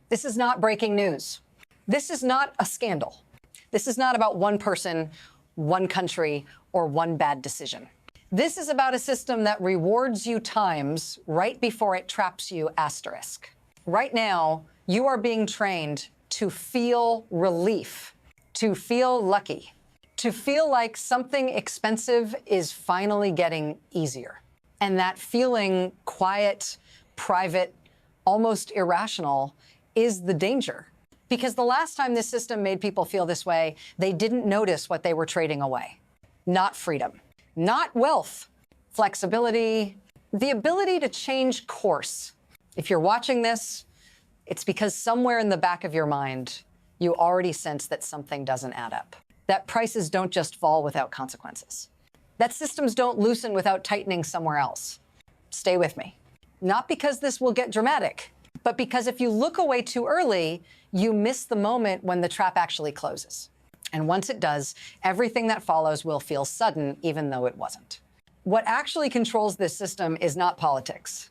This is not breaking news. This is not a scandal. This is not about one person, one country, or one bad decision. This is about a system that rewards you times right before it traps you asterisk. Right now, you are being trained to feel relief, to feel lucky, to feel like something expensive is finally getting easier. And that feeling quiet, private, almost irrational is the danger. Because the last time this system made people feel this way, they didn't notice what they were trading away. Not freedom, not wealth, flexibility, the ability to change course. If you're watching this, it's because somewhere in the back of your mind, you already sense that something doesn't add up, that prices don't just fall without consequences, that systems don't loosen without tightening somewhere else. Stay with me. Not because this will get dramatic, but because if you look away too early, you miss the moment when the trap actually closes. And once it does, everything that follows will feel sudden, even though it wasn't. What actually controls this system is not politics,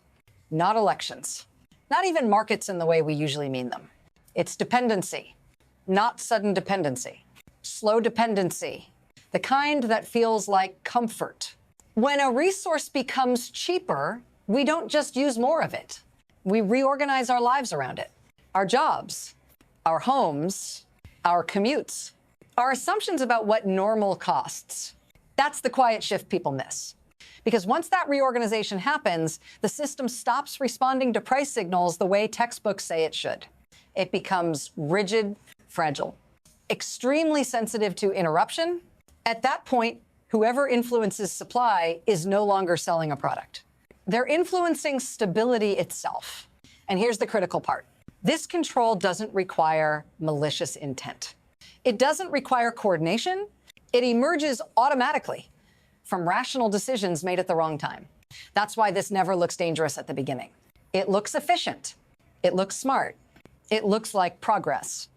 not elections, not even markets in the way we usually mean them. It's dependency, not sudden dependency, slow dependency, the kind that feels like comfort. When a resource becomes cheaper, we don't just use more of it. We reorganize our lives around it, our jobs, our homes, our commutes, our assumptions about what normal costs. That's the quiet shift people miss. Because once that reorganization happens, the system stops responding to price signals the way textbooks say it should. It becomes rigid, fragile, extremely sensitive to interruption. At that point, whoever influences supply is no longer selling a product. They're influencing stability itself. And here's the critical part. This control doesn't require malicious intent. It doesn't require coordination. It emerges automatically from rational decisions made at the wrong time. That's why this never looks dangerous at the beginning. It looks efficient. It looks smart. It looks like progress.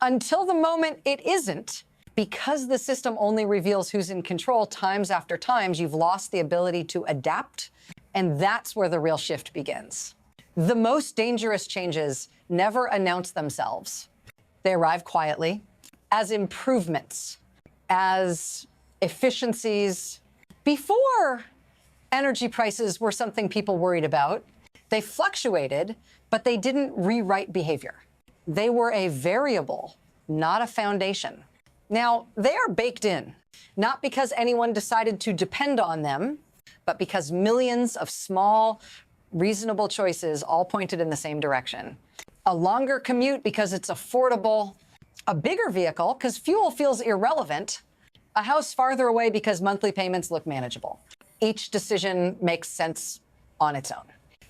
Until the moment it isn't, because the system only reveals who's in control times after times, you've lost the ability to adapt. And that's where the real shift begins. The most dangerous changes never announce themselves. They arrive quietly as improvements, as efficiencies. Before energy prices were something people worried about, they fluctuated, but they didn't rewrite behavior. They were a variable, not a foundation. Now, they are baked in, not because anyone decided to depend on them, but because millions of small, reasonable choices all pointed in the same direction. A longer commute because it's affordable, a bigger vehicle because fuel feels irrelevant, a house farther away because monthly payments look manageable. Each decision makes sense on its own.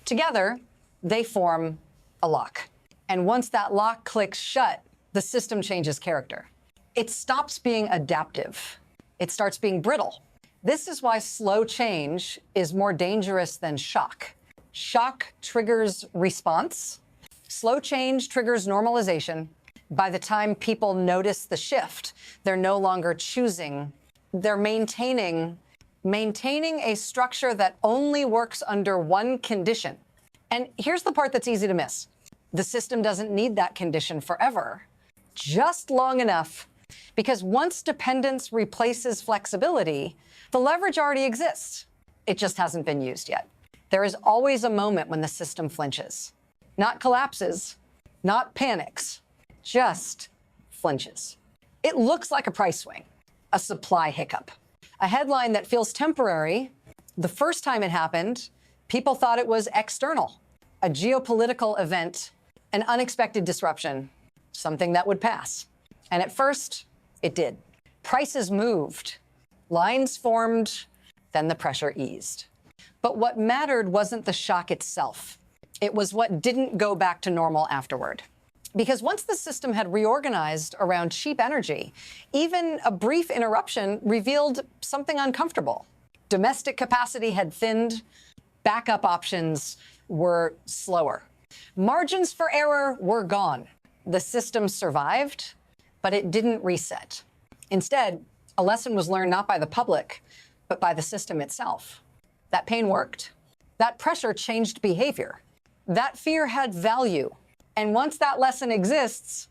Together, they form a lock. And once that lock clicks shut, the system changes character. It stops being adaptive. It starts being brittle. This is why slow change is more dangerous than shock. Shock triggers response. Slow change triggers normalization. By the time people notice the shift, they're no longer choosing. They're maintaining a structure that only works under one condition. And here's the part that's easy to miss. The system doesn't need that condition forever, just long enough, because once dependence replaces flexibility, the leverage already exists. It just hasn't been used yet. There is always a moment when the system flinches. Not collapses, not panics, just flinches. It looks like a price swing, a supply hiccup, a headline that feels temporary. The first time it happened, people thought it was external, a geopolitical event, an unexpected disruption, something that would pass. And at first, it did. Prices moved, lines formed, then the pressure eased. But what mattered wasn't the shock itself. It was what didn't go back to normal afterward. Because once the system had reorganized around cheap energy, even a brief interruption revealed something uncomfortable. Domestic capacity had thinned, backup options were slower. Margins for error were gone. The system survived, but it didn't reset. Instead, a lesson was learned not by the public, but by the system itself. That pain worked. That pressure changed behavior. That fear had value. And once that lesson exists,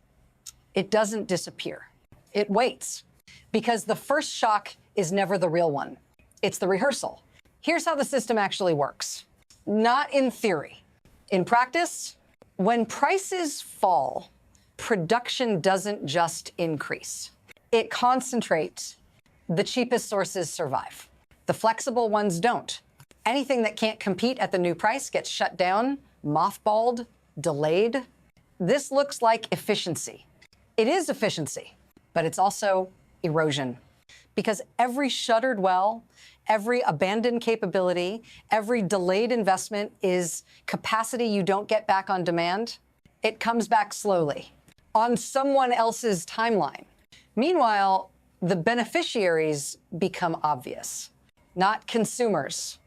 it doesn't disappear. It waits, because the first shock is never the real one. It's the rehearsal. Here's how the system actually works. Not in theory. In practice, when prices fall, production doesn't just increase. It concentrates. The cheapest sources survive. The flexible ones don't. Anything that can't compete at the new price gets shut down, mothballed, delayed. This looks like efficiency. It is efficiency, but it's also erosion. Because every shuttered well, every abandoned capability, every delayed investment is capacity you don't get back on demand. It comes back slowly, on someone else's timeline. Meanwhile, the beneficiaries become obvious, not consumers,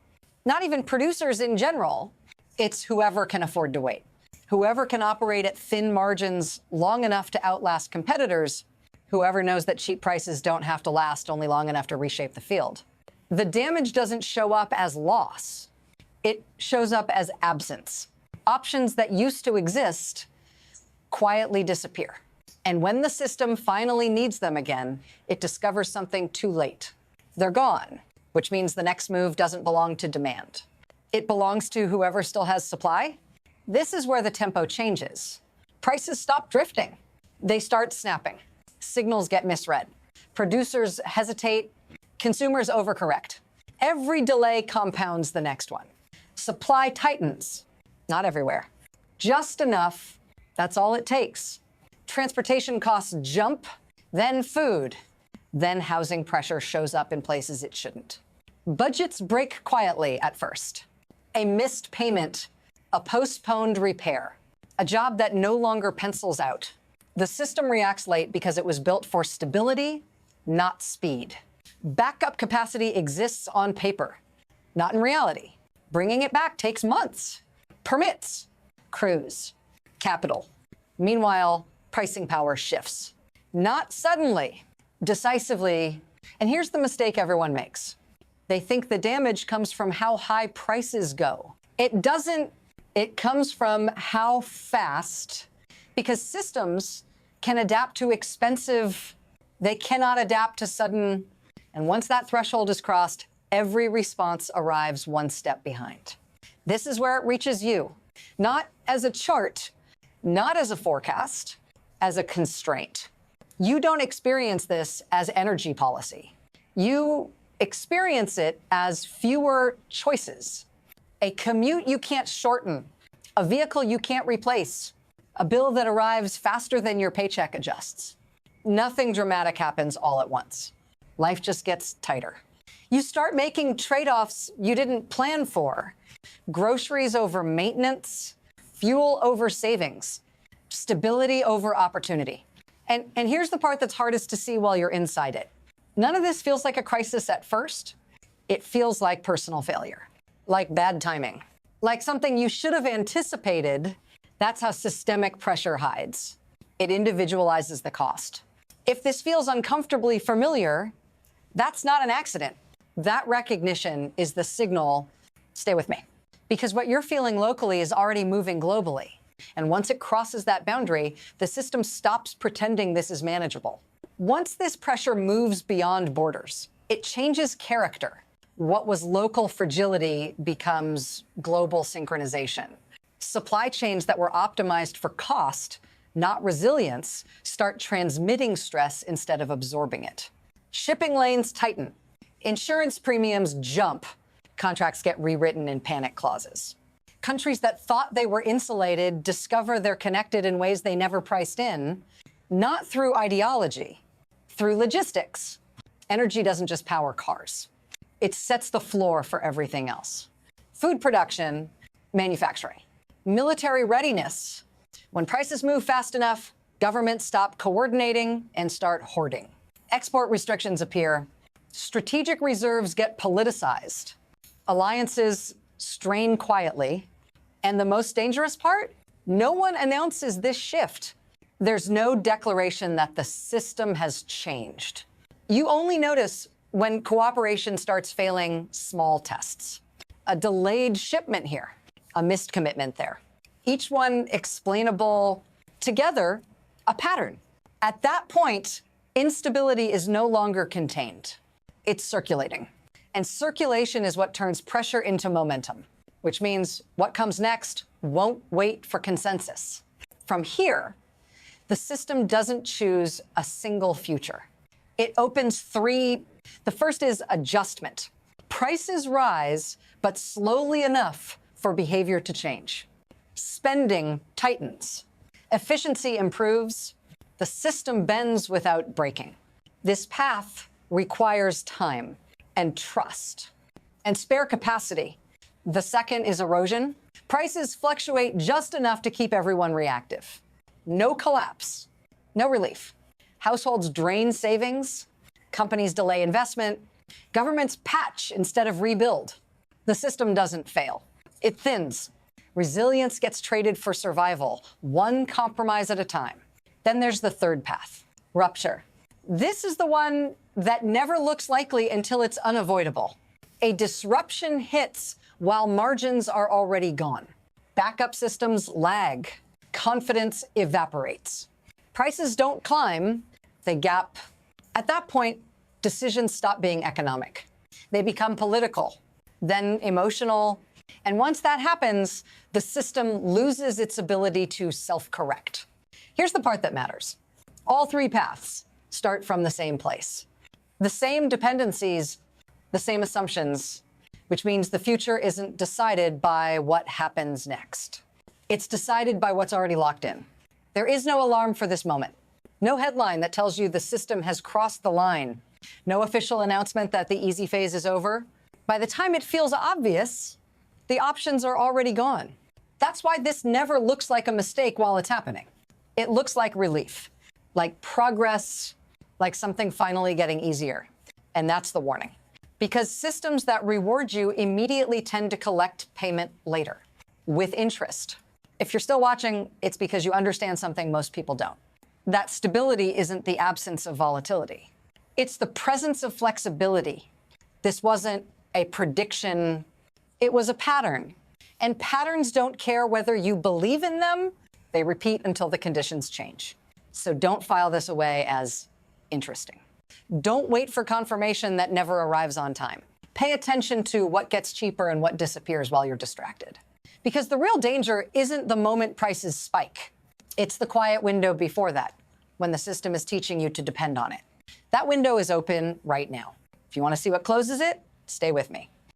not even producers in general. It's whoever can afford to wait, whoever can operate at thin margins long enough to outlast competitors, whoever knows that cheap prices don't have to last only long enough to reshape the field. The damage doesn't show up as loss. It shows up as absence. Options that used to exist quietly disappear. And when the system finally needs them again, it discovers something too late. They're gone, which means the next move doesn't belong to demand. It belongs to whoever still has supply. This is where the tempo changes. Prices stop drifting. They start snapping. Signals get misread. Producers hesitate. Consumers overcorrect. Every delay compounds the next one. Supply tightens. Not everywhere. Just enough. That's all it takes. Transportation costs jump, then food, then housing pressure shows up in places it shouldn't. Budgets break quietly at first. A missed payment, a postponed repair, a job that no longer pencils out. The system reacts late because it was built for stability, not speed. Backup capacity exists on paper, not in reality. Bringing it back takes months. Permits, crews, capital. Meanwhile, pricing power shifts. Not suddenly, decisively. And here's the mistake everyone makes. They think the damage comes from how high prices go. It doesn't. It comes from how fast, because systems can adapt to expensive. They cannot adapt to sudden. And once that threshold is crossed, every response arrives one step behind. This is where it reaches you, not as a chart, not as a forecast, as a constraint. You don't experience this as energy policy. You experience it as fewer choices, a commute you can't shorten, a vehicle you can't replace, a bill that arrives faster than your paycheck adjusts. Nothing dramatic happens all at once. Life just gets tighter. You start making trade-offs you didn't plan for. Groceries over maintenance, fuel over savings, stability over opportunity. And here's the part that's hardest to see while you're inside it. None of this feels like a crisis at first. It feels like personal failure, like bad timing, like something you should have anticipated. That's how systemic pressure hides. It individualizes the cost. If this feels uncomfortably familiar, that's not an accident. That recognition is the signal, stay with me. Because what you're feeling locally is already moving globally. And once it crosses that boundary, the system stops pretending this is manageable. Once this pressure moves beyond borders, it changes character. What was local fragility becomes global synchronization. Supply chains that were optimized for cost, not resilience, start transmitting stress instead of absorbing it. Shipping lanes tighten. Insurance premiums jump. Contracts get rewritten in panic clauses. Countries that thought they were insulated discover they're connected in ways they never priced in, not through ideology, through logistics. Energy doesn't just power cars. It sets the floor for everything else. Food production, manufacturing. Military readiness. When prices move fast enough, governments stop coordinating and start hoarding. Export restrictions appear. Strategic reserves get politicized. Alliances strain quietly. And the most dangerous part? No one announces this shift. There's no declaration that the system has changed. You only notice when cooperation starts failing small tests. A delayed shipment here, a missed commitment there, each one explainable together, a pattern. At that point, instability is no longer contained. It's circulating. And circulation is what turns pressure into momentum, which means what comes next won't wait for consensus. From here, the system doesn't choose a single future. It opens three. The first is adjustment. Prices rise, but slowly enough for behavior to change. Spending tightens. Efficiency improves. The system bends without breaking. This path requires time and trust and spare capacity. The second is erosion. Prices fluctuate just enough to keep everyone reactive. No collapse, no relief. Households drain savings, companies delay investment, governments patch instead of rebuild. The system doesn't fail. It thins. Resilience gets traded for survival, one compromise at a time. Then there's the third path, rupture. This is the one that never looks likely until it's unavoidable. A disruption hits while margins are already gone. Backup systems lag. Confidence evaporates. Prices don't climb, they gap. At that point, decisions stop being economic. They become political, then emotional. And once that happens, the system loses its ability to self-correct. Here's the part that matters. All three paths start from the same place. The same dependencies, the same assumptions, which means the future isn't decided by what happens next. It's decided by what's already locked in. There is no alarm for this moment. No headline that tells you the system has crossed the line. No official announcement that the easy phase is over. By the time it feels obvious, the options are already gone. That's why this never looks like a mistake while it's happening. It looks like relief, like progress, like something finally getting easier. And that's the warning. Because systems that reward you immediately tend to collect payment later, with interest. If you're still watching, it's because you understand something most people don't. That stability isn't the absence of volatility. It's the presence of flexibility. This wasn't a prediction, it was a pattern. And patterns don't care whether you believe in them, they repeat until the conditions change. So don't file this away as interesting. Don't wait for confirmation that never arrives on time. Pay attention to what gets cheaper and what disappears while you're distracted. Because the real danger isn't the moment prices spike. It's the quiet window before that, when the system is teaching you to depend on it. That window is open right now. If you want to see what closes it, stay with me.